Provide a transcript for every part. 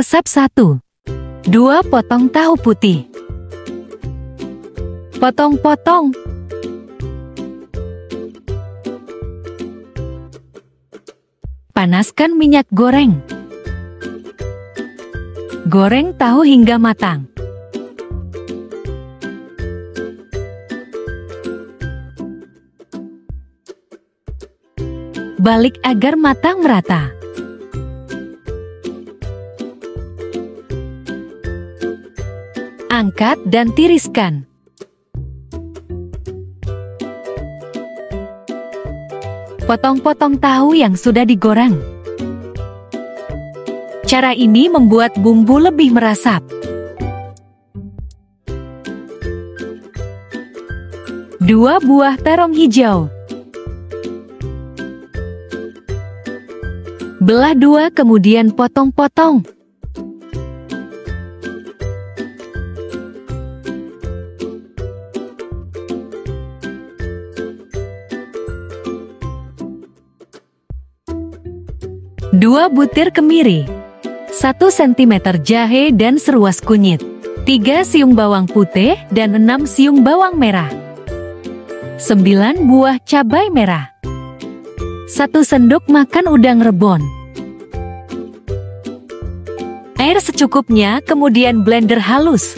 Resep 1. 2 potong tahu putih. Potong-potong. Panaskan minyak goreng. Goreng tahu hingga matang. Balik agar matang merata. Angkat dan tiriskan. Potong-potong tahu yang sudah digoreng. Cara ini membuat bumbu lebih meresap. 2 buah terong hijau. Belah 2 kemudian potong-potong. Dua butir kemiri, 1 cm jahe dan seruas kunyit, 3 siung bawang putih dan 6 siung bawang merah, 9 buah cabai merah, 1 sendok makan udang rebon. Air secukupnya, kemudian blender halus.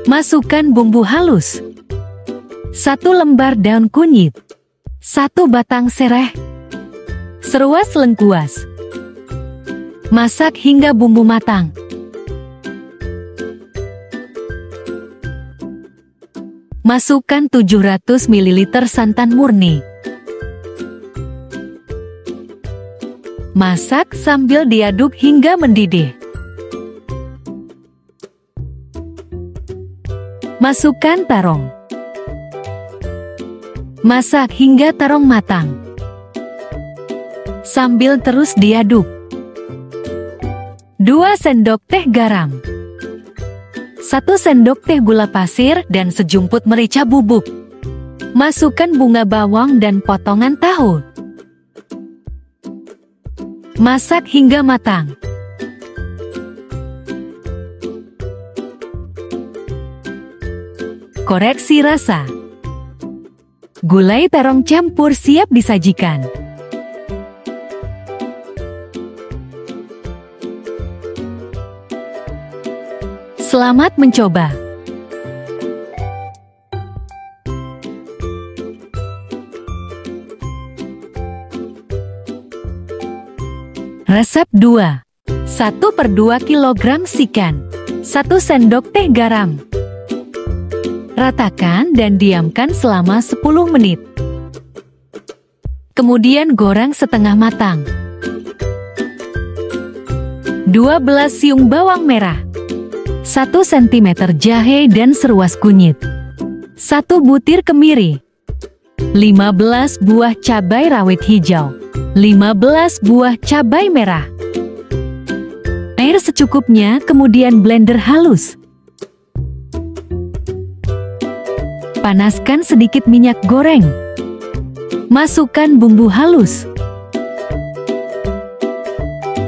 Masukkan bumbu halus. 1 lembar daun kunyit, 1 batang sereh, seruas lengkuas. Masak hingga bumbu matang. Masukkan 700 ml santan murni. Masak sambil diaduk hingga mendidih. Masukkan terong. Masak hingga terong matang. Sambil terus diaduk. 2 sendok teh garam. 1 sendok teh gula pasir dan sejumput merica bubuk. Masukkan bunga bawang dan potongan tahu. Masak hingga matang. Koreksi rasa. Gulai terong campur siap disajikan. Selamat mencoba. Resep 2. 1/2 kg sikan, 1 sendok teh garam. Ratakan dan diamkan selama 10 menit. Kemudian goreng setengah matang. 12 siung bawang merah, 1 cm jahe dan seruas kunyit, 1 butir kemiri, 15 buah cabai rawit hijau, 15 buah cabai merah. Air secukupnya, kemudian blender halus. Panaskan sedikit minyak goreng. Masukkan bumbu halus.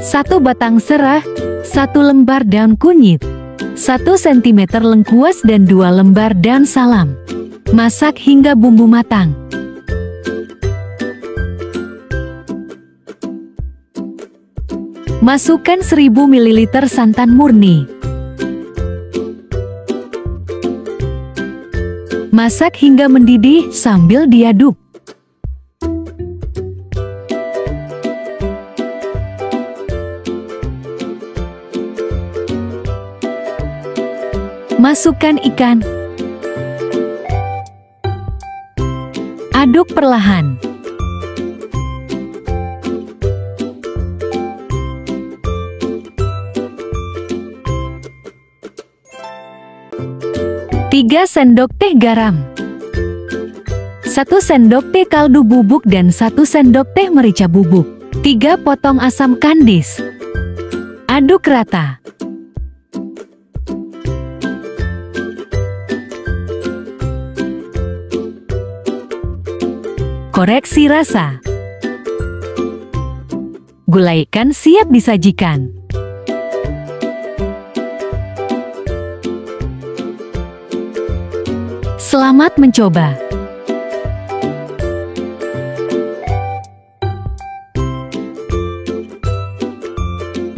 1 batang sereh, 1 lembar daun kunyit, 1 cm lengkuas dan 2 lembar daun salam. Masak hingga bumbu matang. Masukkan 1000 ml santan murni. Masak hingga mendidih sambil diaduk. Masukkan ikan. Aduk perlahan. Tiga sendok teh garam, 1 sendok teh kaldu bubuk dan 1 sendok teh merica bubuk, 3 potong asam kandis. Aduk rata. Koreksi rasa. Gulai ikan siap disajikan. Selamat mencoba.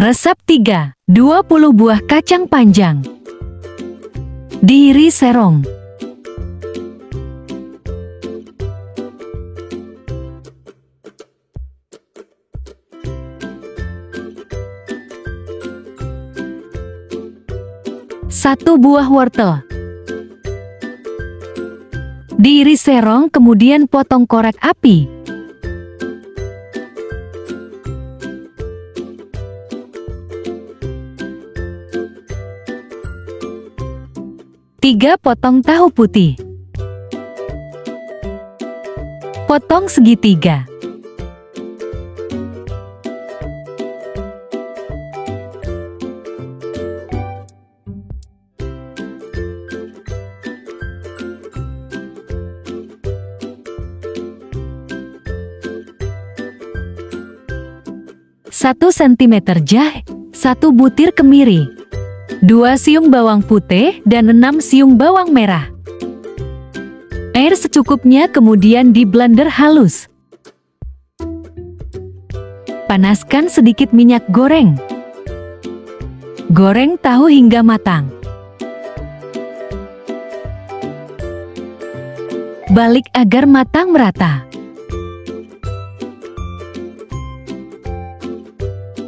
Resep 3. 20 buah kacang panjang. Diiris serong. Satu buah wortel. Diiris serong kemudian potong korek api. Tiga potong tahu putih. Potong segitiga. Satu sentimeter jahe, 1 butir kemiri, 2 siung bawang putih dan 6 siung bawang merah. Air secukupnya kemudian di blender halus. Panaskan sedikit minyak goreng. Goreng tahu hingga matang. Balik agar matang merata.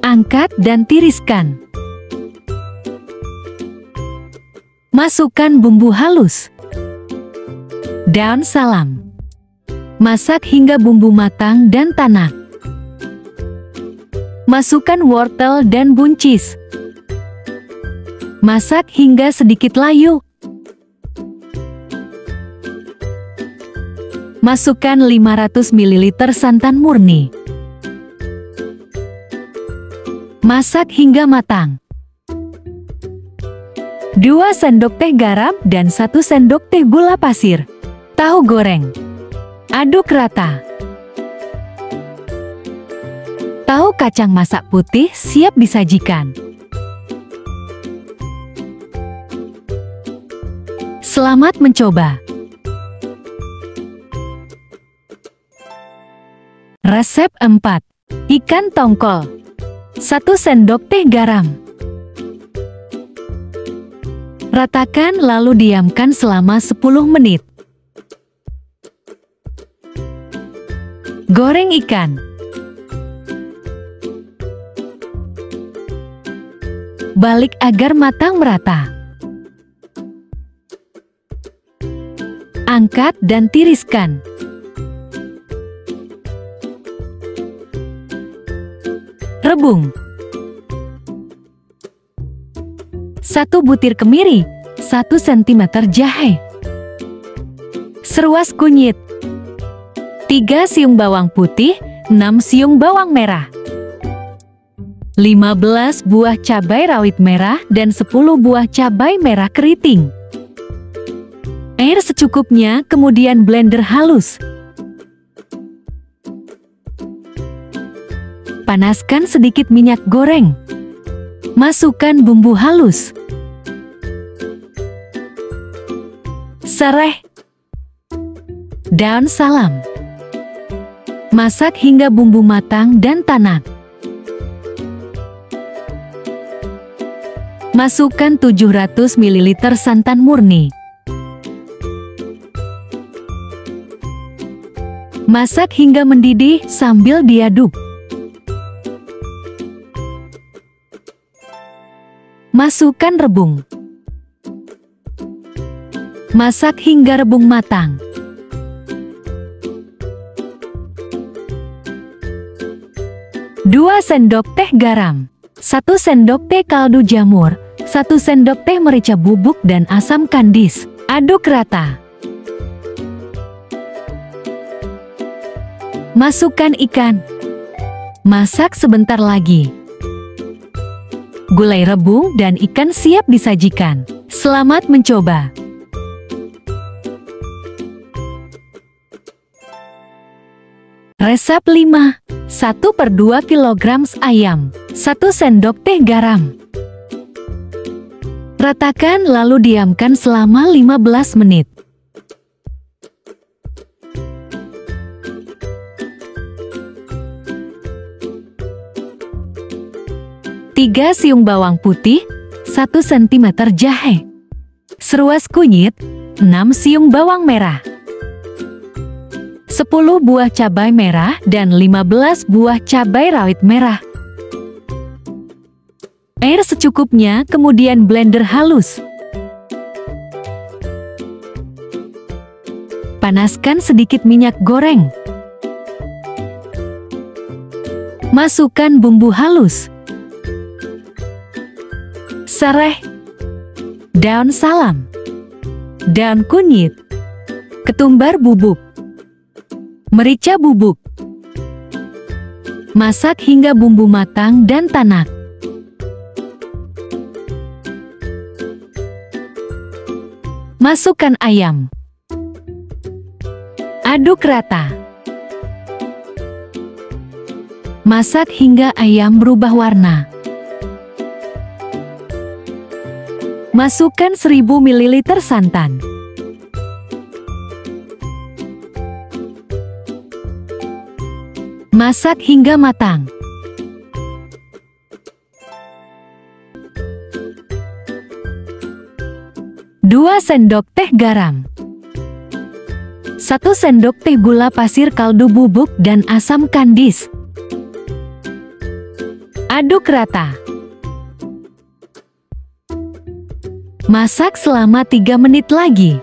Angkat dan tiriskan. Masukkan bumbu halus. Daun salam. Masak hingga bumbu matang dan tanak. Masukkan wortel dan buncis. Masak hingga sedikit layu. Masukkan 500 ml santan murni. Masak hingga matang. 2 sendok teh garam dan 1 sendok teh gula pasir. Tahu goreng. Aduk rata. Tahu kacang masak putih siap disajikan. Selamat mencoba. Resep 4. Ikan tongkol. 1 sendok teh garam. Ratakan lalu diamkan selama 10 menit. Goreng ikan. Balik agar matang merata. Angkat dan tiriskan. Rebung. 1 butir kemiri, 1 cm jahe. Seruas kunyit. 3 siung bawang putih, 6 siung bawang merah. 15 buah cabai rawit merah dan 10 buah cabai merah keriting. Air secukupnya kemudian blender halus. Panaskan sedikit minyak goreng. Masukkan bumbu halus. Sereh. Daun salam. Masak hingga bumbu matang dan tanak. Masukkan 700 ml santan murni. Masak hingga mendidih sambil diaduk. Masukkan rebung. Masak hingga rebung matang. Dua sendok teh garam, 1 sendok teh kaldu jamur, 1 sendok teh merica bubuk dan asam kandis. Aduk rata. Masukkan ikan. Masak sebentar lagi. Gulai rebung dan ikan siap disajikan. Selamat mencoba. Resep 5. 1/2 kg ayam, 1 sendok teh garam. Ratakan lalu diamkan selama 15 menit. Tiga siung bawang putih, 1 cm jahe, seruas kunyit, 6 siung bawang merah, 10 buah cabai merah dan 15 buah cabai rawit merah. Air secukupnya, kemudian blender halus. Panaskan sedikit minyak goreng. Masukkan bumbu halus. Sereh, daun salam, daun kunyit, ketumbar bubuk, merica bubuk. Masak hingga bumbu matang dan tanak. Masukkan ayam. Aduk rata. Masak hingga ayam berubah warna. Masukkan 1000 ml santan. Masak hingga matang. Dua sendok teh garam, 1 sendok teh gula pasir kaldu bubuk dan asam kandis. Aduk rata. Masak selama 3 menit lagi.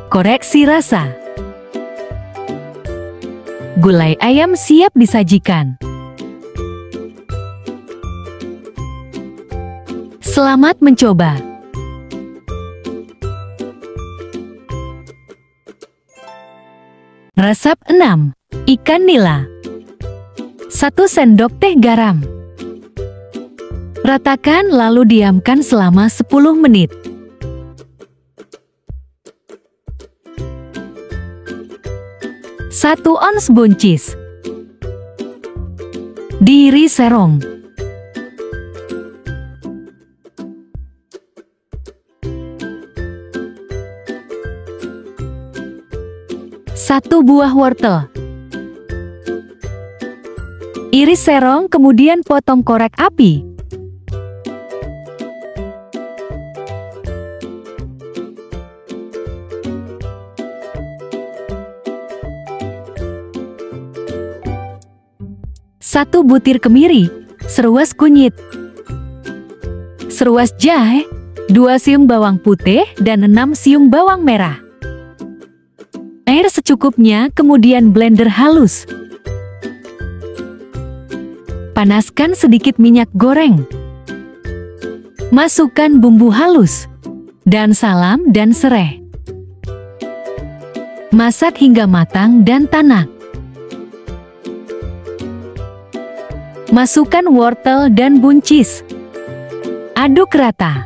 Koreksi rasa. Gulai ayam siap disajikan. Selamat mencoba. Resep 6. Ikan nila. 1 sendok teh garam. Ratakan lalu diamkan selama 10 menit. Satu ons buncis. Diiris serong. Satu buah wortel. Iris serong kemudian potong korek api. Satu butir kemiri, seruas kunyit, seruas jahe, 2 siung bawang putih dan 6 siung bawang merah. Air secukupnya, kemudian blender halus. Panaskan sedikit minyak goreng. Masukkan bumbu halus, daun salam dan serai. Masak hingga matang dan tanak. Masukkan wortel dan buncis. Aduk rata.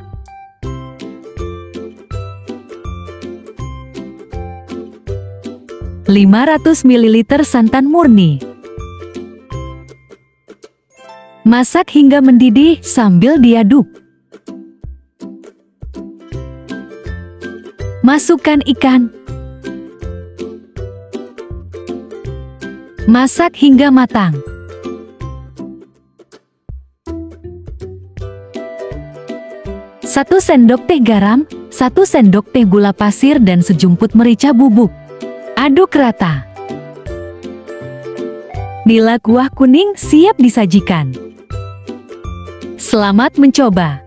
(500 ml santan murni. Masak hingga mendidih sambil diaduk. Masukkan ikan. Masak hingga matang. Satu sendok teh garam, 1 sendok teh gula pasir dan sejumput merica bubuk. Aduk rata. Nila kuah kuning siap disajikan. Selamat mencoba.